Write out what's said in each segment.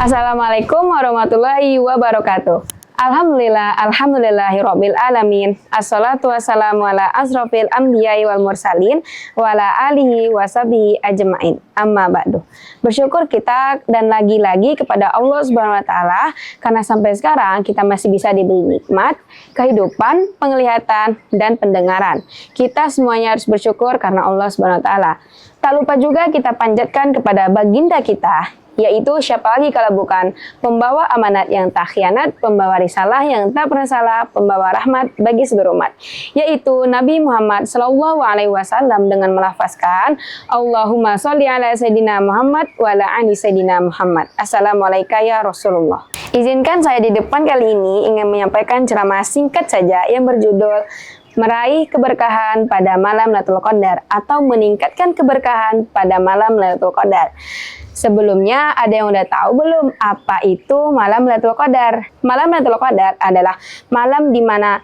Assalamualaikum warahmatullahi wabarakatuh. Alhamdulillahirabbil alamin. Assalatu wassalamu ala asrofil anbiya'i wal mursalin wa ala alihi washabihi ajmain. Amma ba'du. Bersyukur kita dan lagi-lagi kepada Allah Subhanahu wa taala karena sampai sekarang kita masih bisa diberi nikmat, kehidupan, penglihatan dan pendengaran. Kita semuanya harus bersyukur karena Allah Subhanahu wa taala. Tak lupa juga kita panjatkan kepada baginda kita, yaitu siapa lagi kalau bukan pembawa amanat yang tak khianat, pembawa risalah yang tak pernah salah, pembawa rahmat bagi seluruh umat, yaitu Nabi Muhammad SAW dengan melafazkan Allahumma sholli ala Sayyidina Muhammad wa ala ali Sayyidina Muhammad. Assalamualaikum ya Rasulullah. Izinkan saya di depan kali ini ingin menyampaikan ceramah singkat saja yang berjudul Meraih keberkahan pada malam Lailatul Qadar atau meningkatkan keberkahan pada malam Lailatul Qadar. Sebelumnya ada yang udah tahu belum apa itu malam Lailatul Qadar? Malam Lailatul Qadar adalah malam di mana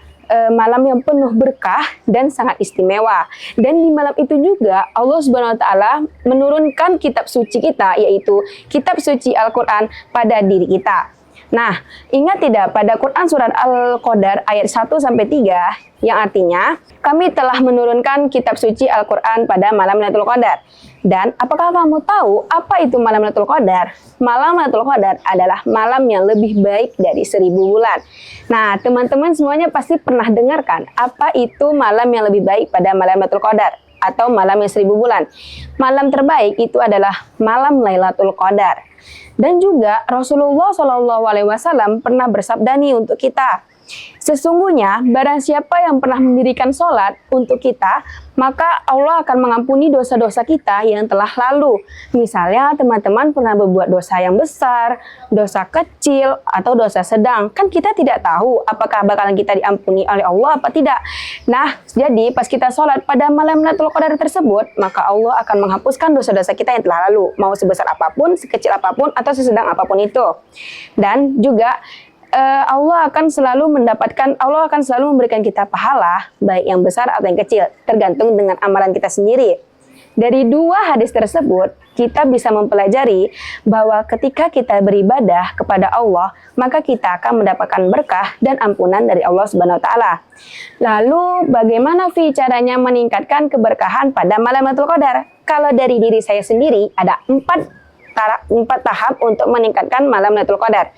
malam yang penuh berkah dan sangat istimewa. Dan di malam itu juga Allah Subhanahu wa taala menurunkan kitab suci kita, yaitu kitab suci Al-Qur'an pada diri kita. Nah, ingat tidak pada Quran surat Al-Qadar ayat 1 sampai 3 yang artinya kami telah menurunkan kitab suci Al-Qur'an pada malam Lailatul Qadar. Dan apakah kamu tahu apa itu malam Lailatul Qadar? Malam Lailatul Qadar adalah malam yang lebih baik dari 1000 bulan. Nah, teman-teman semuanya pasti pernah dengarkan apa itu malam yang lebih baik pada malam Lailatul Qadar atau malam yang 1000 bulan. Malam terbaik itu adalah malam Lailatul Qadar. Dan juga Rasulullah SAW pernah bersabda nih untuk kita, sesungguhnya barang siapa yang pernah mendirikan sholat untuk kita, maka Allah akan mengampuni dosa-dosa kita yang telah lalu. Misalnya teman-teman pernah berbuat dosa yang besar, dosa kecil, atau dosa sedang. Kan kita tidak tahu apakah bakalan kita diampuni oleh Allah apa tidak. Nah, jadi pas kita sholat pada malam Lailatul Qadar tersebut, maka Allah akan menghapuskan dosa-dosa kita yang telah lalu. Mau sebesar apapun, sekecil apapun, atau sesedang apapun itu. Dan juga Allah akan selalu memberikan kita pahala baik yang besar atau yang kecil, tergantung dengan amalan kita sendiri. Dari dua hadis tersebut kita bisa mempelajari bahwa ketika kita beribadah kepada Allah, maka kita akan mendapatkan berkah dan ampunan dari Allah Subhanahu wa taala. Lalu bagaimana caranya meningkatkan keberkahan pada malam Lailatul Qadar? Kalau dari diri saya sendiri ada empat tahap untuk meningkatkan malam Lailatul Qadar.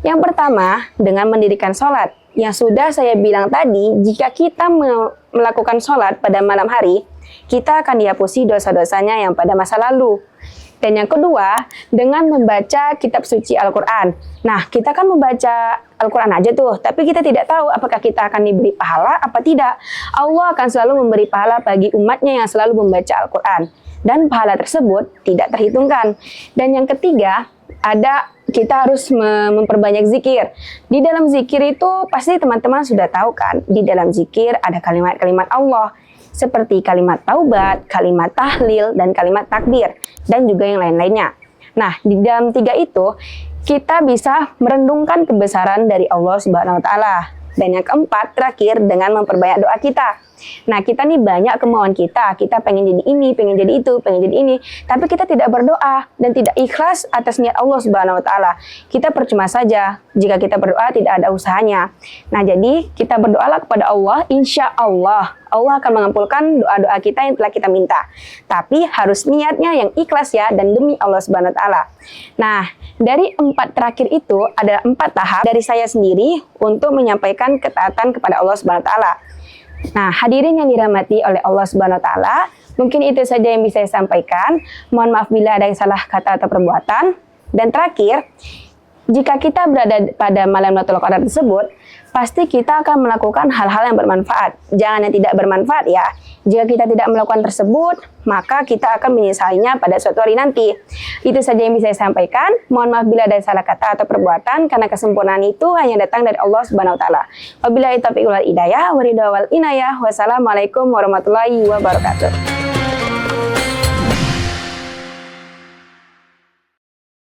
Yang pertama, dengan mendirikan sholat. Yang sudah saya bilang tadi, jika kita melakukan sholat pada malam hari, kita akan dihapusi dosa-dosanya yang pada masa lalu. Dan yang kedua, dengan membaca kitab suci Al-Quran. Nah, kita kan membaca Al-Quran aja tuh, tapi kita tidak tahu apakah kita akan diberi pahala apa tidak. Allah akan selalu memberi pahala bagi umatnya yang selalu membaca Al-Quran. Dan pahala tersebut tidak terhitungkan. Dan yang ketiga, kita harus memperbanyak zikir. Di dalam zikir itu pasti teman-teman sudah tahu kan, di dalam zikir ada kalimat-kalimat Allah seperti kalimat taubat, kalimat tahlil, dan kalimat takbir, dan juga yang lain-lainnya. Nah, di dalam tiga itu kita bisa merenungkan kebesaran dari Allah Subhanahu wa taala. Dan yang keempat, terakhir dengan memperbanyak doa kita. Nah, kita nih banyak kemauan kita pengen jadi ini, pengen jadi itu, pengen jadi ini, tapi kita tidak berdoa dan tidak ikhlas atas niat Allah Subhanahu wa taala. Kita percuma saja jika kita berdoa tidak ada usahanya. Nah, jadi kita berdoalah kepada Allah, insya Allah akan mengabulkan doa-doa kita yang telah kita minta. Tapi harus niatnya yang ikhlas ya, dan demi Allah Subhanahu wa taala. Nah, dari empat terakhir itu ada 4 tahap dari saya sendiri untuk menyampaikan ketaatan kepada Allah Subhanahu wa taala. Nah, hadirin yang dirahmati oleh Allah Subhanahu wa taala, mungkin itu saja yang bisa saya sampaikan. Mohon maaf bila ada yang salah kata atau perbuatan. Dan terakhir, jika kita berada pada malam Lailatul Qadar tersebut, pasti kita akan melakukan hal-hal yang bermanfaat. Jangan yang tidak bermanfaat ya. Jika kita tidak melakukan tersebut, maka kita akan menyesalinya pada suatu hari nanti. Itu saja yang bisa saya sampaikan. Mohon maaf bila ada salah kata atau perbuatan, karena kesempurnaan itu hanya datang dari Allah Subhanahu wa taala. Wabillahi taufiq wal hidayah, wa ridha wal inayah. Wassalamualaikum warahmatullahi wabarakatuh.